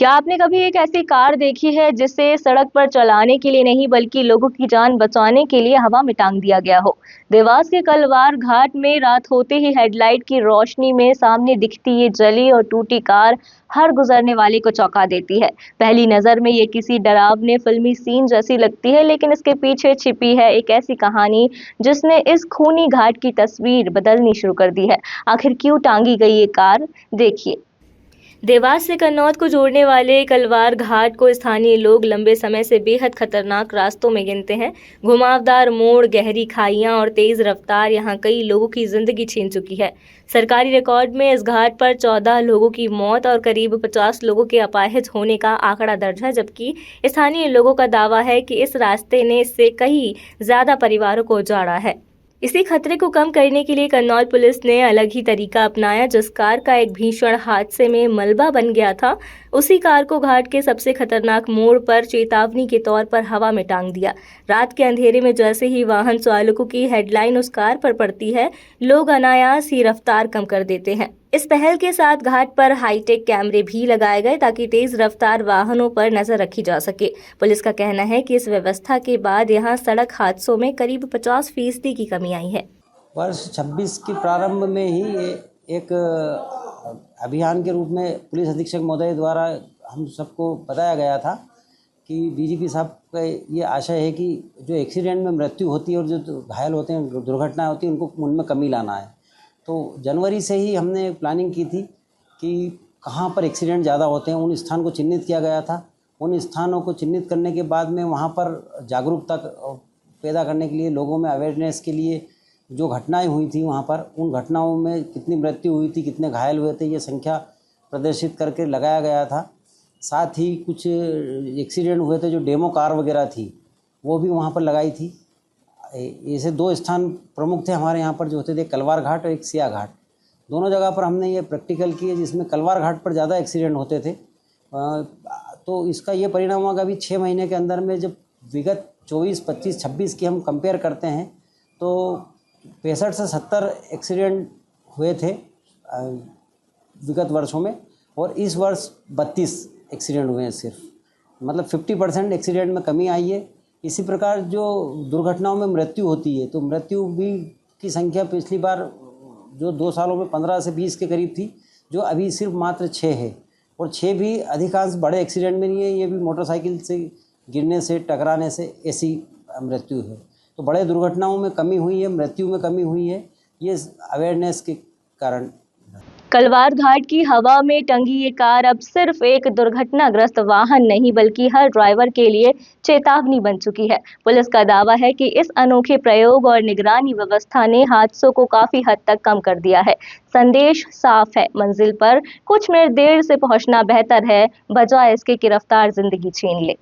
क्या आपने कभी एक ऐसी कार देखी है जिसे सड़क पर चलाने के लिए नहीं बल्कि लोगों की जान बचाने के लिए हवा में टांग दिया गया हो। देवास के कलवार घाट में रात होते ही हेडलाइट की रोशनी में सामने दिखती ये जली और टूटी कार हर गुजरने वाले को चौंका देती है। पहली नजर में ये किसी डरावने फिल्मी सीन जैसी लगती है, लेकिन इसके पीछे छिपी है एक ऐसी कहानी जिसने इस खूनी घाट की तस्वीर बदलनी शुरू कर दी है। आखिर क्यों टांगी गई ये कार, देखिए। देवास से कन्नौज को जोड़ने वाले कलवार घाट को स्थानीय लोग लंबे समय से बेहद खतरनाक रास्तों में गिनते हैं। घुमावदार मोड़, गहरी खाइयां और तेज रफ्तार यहां कई लोगों की जिंदगी छीन चुकी है। सरकारी रिकॉर्ड में इस घाट पर 14 लोगों की मौत और करीब 50 लोगों के अपाहिज होने का आंकड़ा दर्ज है, जबकि स्थानीय लोगों का दावा है कि इस रास्ते ने इससे कई ज्यादा परिवारों को उजाड़ा है। इसी खतरे को कम करने के लिए कन्नौज पुलिस ने अलग ही तरीका अपनाया। जिस कार का एक भीषण हादसे में मलबा बन गया था, उसी कार को घाट के सबसे खतरनाक मोड़ पर चेतावनी के तौर पर हवा में टांग दिया। रात के अंधेरे में जैसे ही वाहन चालकों की हेडलाइन उस कार पर पड़ती है, लोग अनायास ही रफ्तार कम कर देते हैं। इस पहल के साथ घाट पर हाईटेक कैमरे भी लगाए गए ताकि तेज रफ्तार वाहनों पर नजर रखी जा सके। पुलिस का कहना है कि इस व्यवस्था के बाद यहां सड़क हादसों में करीब 50% की कमी आई है। वर्ष 26 के प्रारंभ में ही ये एक अभियान के रूप में पुलिस अधीक्षक महोदय द्वारा हम सबको बताया गया था कि डीजीपी साहब का ये आशय है कि जो एक्सीडेंट में मृत्यु होती है और जो घायल होते हैं, दुर्घटनाएं होती हैं, उनको उनमें कमी लाना है। तो जनवरी से ही हमने प्लानिंग की थी कि कहाँ पर एक्सीडेंट ज़्यादा होते हैं, उन स्थान को चिन्हित किया गया था। उन स्थानों को चिन्हित करने के बाद में वहाँ पर जागरूकता पैदा करने के लिए, लोगों में अवेयरनेस के लिए जो घटनाएं हुई थी वहाँ पर, उन घटनाओं में कितनी मृत्यु हुई थी, कितने घायल हुए थे, ये संख्या प्रदर्शित करके लगाया गया था। साथ ही कुछ एक्सीडेंट हुए थे, जो डेमो कार वगैरह थी, वो भी वहाँ पर लगाई थी। ऐसे 2 स्थान प्रमुख थे हमारे यहाँ पर जो होते थे, कलवार घाट और एक सिया घाट। दोनों जगह पर हमने ये प्रैक्टिकल किए, जिसमें कलवार घाट पर ज़्यादा एक्सीडेंट होते थे। तो इसका ये परिणाम हुआ कि अभी 6 महीने के अंदर में जब विगत 24, 25, 26 की हम कंपेयर करते हैं तो 65 से 70 एक्सीडेंट हुए थे विगत वर्षों में, और इस वर्ष 32 एक्सीडेंट हुए हैं सिर्फ। मतलब 50% एक्सीडेंट में कमी आई है। इसी प्रकार जो दुर्घटनाओं में मृत्यु होती है, तो मृत्यु भी की संख्या पिछली बार जो 2 सालों में 15 से 20 के करीब थी, जो अभी सिर्फ मात्र 6 है। और 6 भी अधिकांश बड़े एक्सीडेंट में नहीं है, ये भी मोटरसाइकिल से गिरने से, टकराने से ऐसी मृत्यु है। तो बड़े दुर्घटनाओं में कमी हुई है, मृत्यु में कमी हुई है, ये अवेयरनेस के कारण। कलवार घाट की हवा में टंगी ये कार अब सिर्फ एक दुर्घटनाग्रस्त वाहन नहीं बल्कि हर ड्राइवर के लिए चेतावनी बन चुकी है। पुलिस का दावा है कि इस अनोखे प्रयोग और निगरानी व्यवस्था ने हादसों को काफी हद तक कम कर दिया है। संदेश साफ है, मंजिल पर कुछ मिनट देर से पहुंचना बेहतर है, बजाय इसके कि रफ्तार जिंदगी छीन ले।